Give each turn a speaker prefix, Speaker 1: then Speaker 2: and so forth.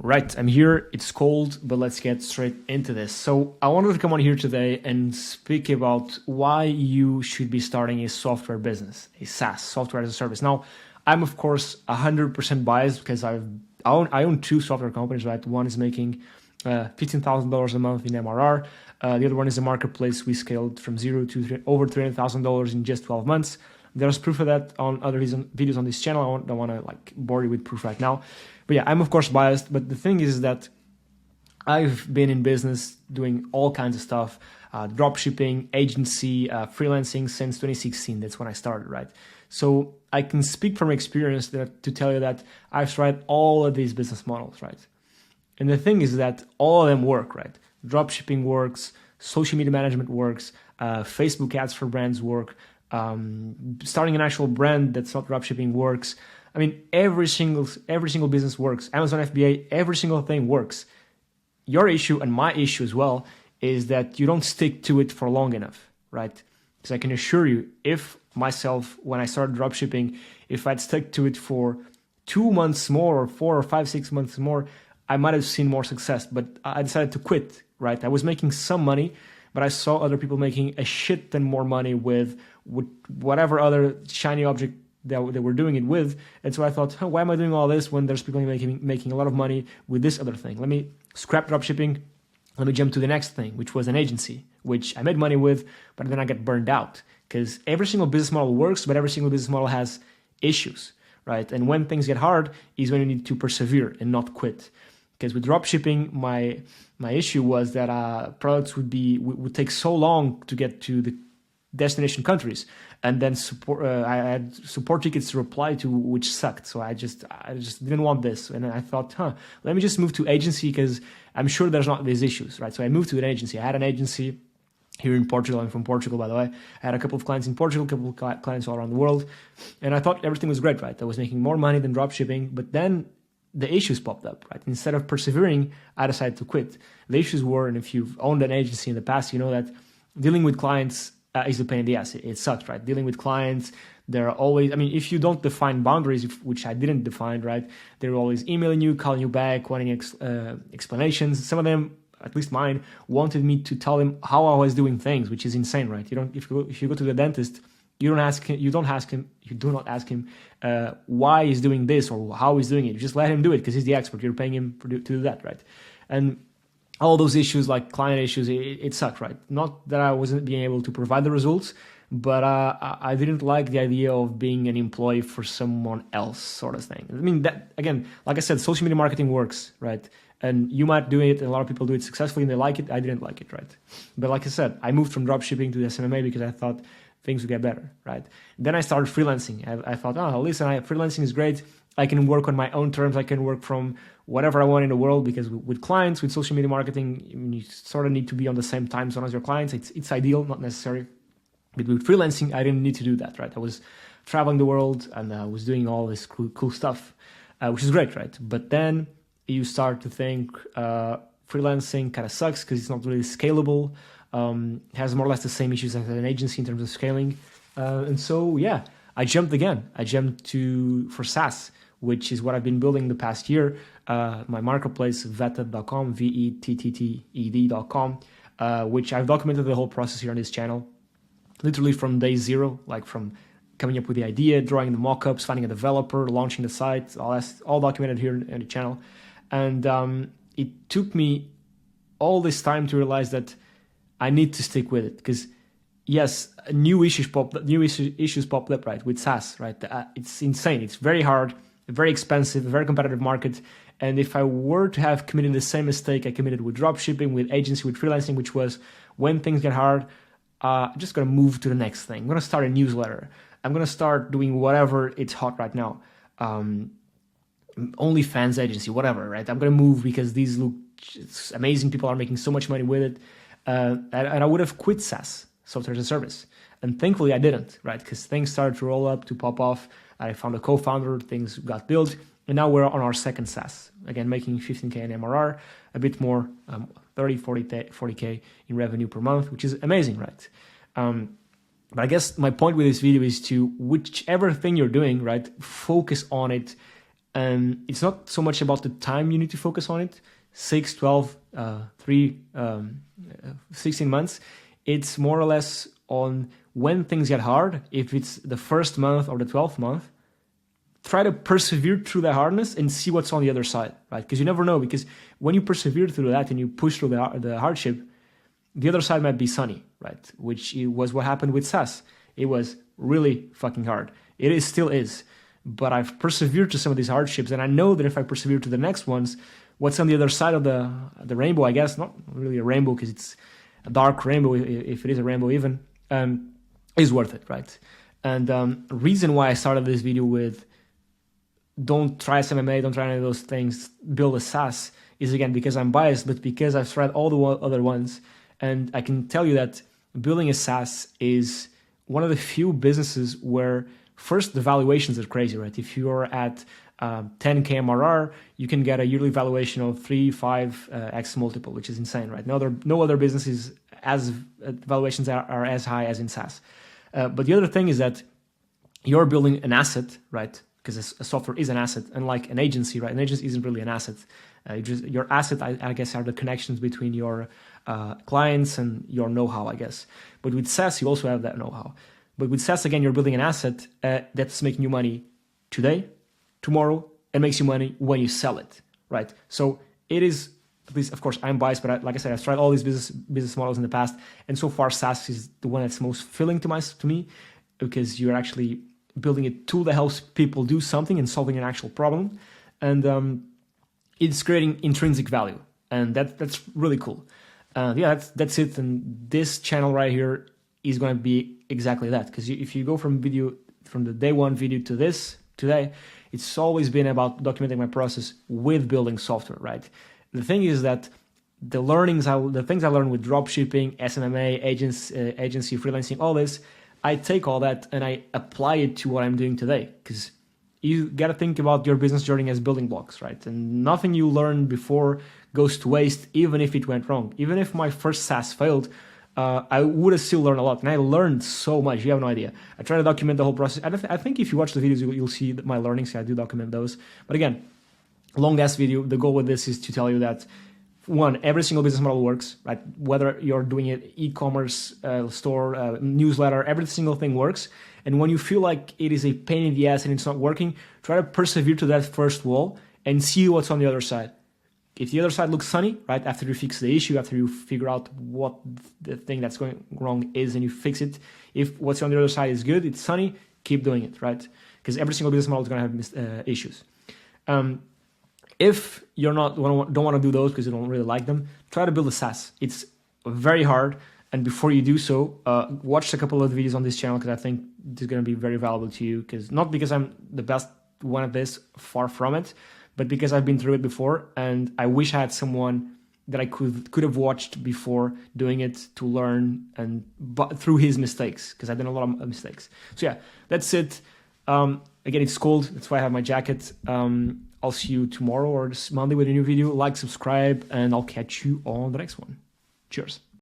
Speaker 1: Right, I'm here, it's cold, but let's get straight into this. So I wanted to come on here today and speak about why you should be starting a software business, a SaaS, software as a service. Now, I'm of course 100% biased because I own two software companies, right? One is making $15,000 a month in MRR. The other one is a marketplace. We scaled from zero to over $300,000 in just 12 months. There's proof of that on other videos on this channel. I don't want to like bore you with proof right now. But yeah, I'm of course biased. But the thing is that I've been in business doing all kinds of stuff, dropshipping, agency, freelancing since 2016. That's when I started, right? So I can speak from experience to tell you that I've tried all of these business models, right? And the thing is that all of them work, right? Dropshipping works, social media management works, Facebook ads for brands work, starting an actual brand that's not dropshipping works. I mean, every single business works. Amazon FBA, every single thing works. Your issue and my issue as well is that you don't stick to it for long enough, right? Because I can assure you, if myself, when I started dropshipping, if I'd stuck to it for 2 months more or 4 or 5, 6 months more, I might have seen more success, but I decided to quit, right? I was making some money, but I saw other people making a shit ton more money with whatever other shiny object that they were doing it with. And so I thought, why am I doing all this when there's people making a lot of money with this other thing? Let me scrap dropshipping. Let me jump to the next thing, which was an agency, which I made money with, but then I got burned out because every single business model works, but every single business model has issues, right? And when things get hard is when you need to persevere and not quit. Because with dropshipping, my issue was that products would take so long to get to the destination countries, and then I had support tickets to reply to, which sucked. So I just didn't want this, and I thought, let me just move to agency because I'm sure there's not these issues, right? So I moved to an agency. I had an agency here in Portugal. I'm from Portugal, by the way. I had a couple of clients in Portugal, a couple of clients all around the world, and I thought everything was great, right? I was making more money than dropshipping, but then the issues popped up, right? Instead of persevering, I decided to quit. The issues were, and if you've owned an agency in the past, you know that dealing with clients is a pain in the ass. It sucks, right? Dealing with clients, they're always, I mean, if you don't define boundaries, which I didn't define, right? They're always emailing you, calling you back, wanting explanations. Some of them, at least mine, wanted me to tell them how I was doing things, which is insane, right? If you go to the dentist, you do not ask him why he's doing this or how he's doing it. You just let him do it because he's the expert. You're paying him to do that, right? And all those issues, like client issues, it sucked, right? Not that I wasn't being able to provide the results, but I didn't like the idea of being an employee for someone else, sort of thing. I mean, that again, like I said, social media marketing works, right? And you might do it, and a lot of people do it successfully, and they like it. I didn't like it, right? But like I said, I moved from dropshipping to SMMA because I thought things would get better, right? Then I started freelancing. I thought, freelancing is great. I can work on my own terms. I can work from whatever I want in the world because with clients, with social media marketing, you sort of need to be on the same time zone as your clients. It's ideal, not necessary. But with freelancing, I didn't need to do that, right? I was traveling the world and I was doing all this cool stuff, which is great, right? But then you start to think freelancing kind of sucks because it's not really scalable. Has more or less the same issues as an agency in terms of scaling. And so, yeah, I jumped again. I jumped for SaaS, which is what I've been building the past year. My marketplace, vetted.com, vetted.com, which I've documented the whole process here on this channel, literally from day zero, like from coming up with the idea, drawing the mock-ups, finding a developer, launching the site, all documented here on the channel. And it took me all this time to realize that I need to stick with it because, yes, new issues popped up, right, with SaaS, right? It's insane. It's very hard, very expensive, a very competitive market. And if I were to have committed the same mistake I committed with dropshipping, with agency, with freelancing, which was when things get hard, I'm just going to move to the next thing. I'm going to start a newsletter. I'm going to start doing whatever it's hot right now. OnlyFans agency, whatever, right? I'm going to move because these look amazing. People are making so much money with it. And I would have quit SaaS, software as a service. And thankfully I didn't, right? Because things started to roll up, to pop off. I found a co-founder, things got built. And now we're on our second SaaS. Again, making 15K in MRR, a bit more, 40K in revenue per month, which is amazing, right? But I guess my point with this video is to whichever thing you're doing, right, focus on it And it's not so much about the time you need to focus on it, 6, 12, 16 months. It's more or less on when things get hard, if it's the first month or the 12th month, try to persevere through the hardness and see what's on the other side, right? Because you never know, because when you persevere through that and you push through the hardship, the other side might be sunny, right? Which was what happened with SaaS. It was really fucking hard. It still is. But I've persevered to some of these hardships, and I know that if I persevere to the next ones, what's on the other side of the rainbow, I guess, not really a rainbow because it's a dark rainbow, if it is a rainbow even, is worth it, right? And reason why I started this video with don't try SMMA, don't try any of those things, build a SaaS, is again because I'm biased, but because I've tried all the other ones, and I can tell you that building a SaaS is one of the few businesses where first the valuations are crazy, right? If you're at 10K MRR, you can get a yearly valuation of 3-5x multiple, which is insane, right? No other businesses as valuations are as high as in SaaS. But the other thing is that you're building an asset, right? Because a software is an asset, unlike an agency, right? An agency isn't really an asset. Your asset, I guess, are the connections between your clients and your know-how, I guess. But with SaaS, you also have that know-how. But with SaaS, again, you're building an asset that's making you money today, tomorrow, and makes you money when you sell it, right? So it is, at least, of course, I'm biased, but like I said, I've tried all these business models in the past, and so far, SaaS is the one that's most filling to me, because you're actually building a tool that helps people do something and solving an actual problem, and it's creating intrinsic value, and that's really cool. That's it. And this channel right here is going to be exactly that, because if you go from the day one video to this today, it's always been about documenting my process with building software, right? The thing is that the things I learned with dropshipping, SMMA, agency, freelancing, all this, I take all that and I apply it to what I'm doing today, because you got to think about your business journey as building blocks, right? And nothing you learned before goes to waste, even if it went wrong. Even if my first SaaS failed, I would have still learned a lot, and I learned so much. You have no idea. I try to document the whole process. I think if you watch the videos, you'll see my learnings. I do document those. But again, long ass video. The goal with this is to tell you that, one, every single business model works, right? Whether you're doing it e-commerce, store, newsletter, every single thing works. And when you feel like it is a pain in the ass and it's not working, try to persevere to that first wall and see what's on the other side. If the other side looks sunny, right, after you fix the issue, after you figure out what the thing that's going wrong is and you fix it, if what's on the other side is good, it's sunny, keep doing it, right? Because every single business model is going to have issues. If you're don't want to do those because you don't really like them, try to build a SaaS. It's very hard. And before you do so, watch a couple of videos on this channel, because I think this is going to be very valuable to you. Not because I'm the best one at this, far from it, but because I've been through it before, and I wish I had someone that I could have watched before doing it to learn but through his mistakes, because I've done a lot of mistakes. So yeah, that's it. Again, it's cold. That's why I have my jacket. I'll see you tomorrow or this Monday with a new video. Like, subscribe, and I'll catch you on the next one. Cheers.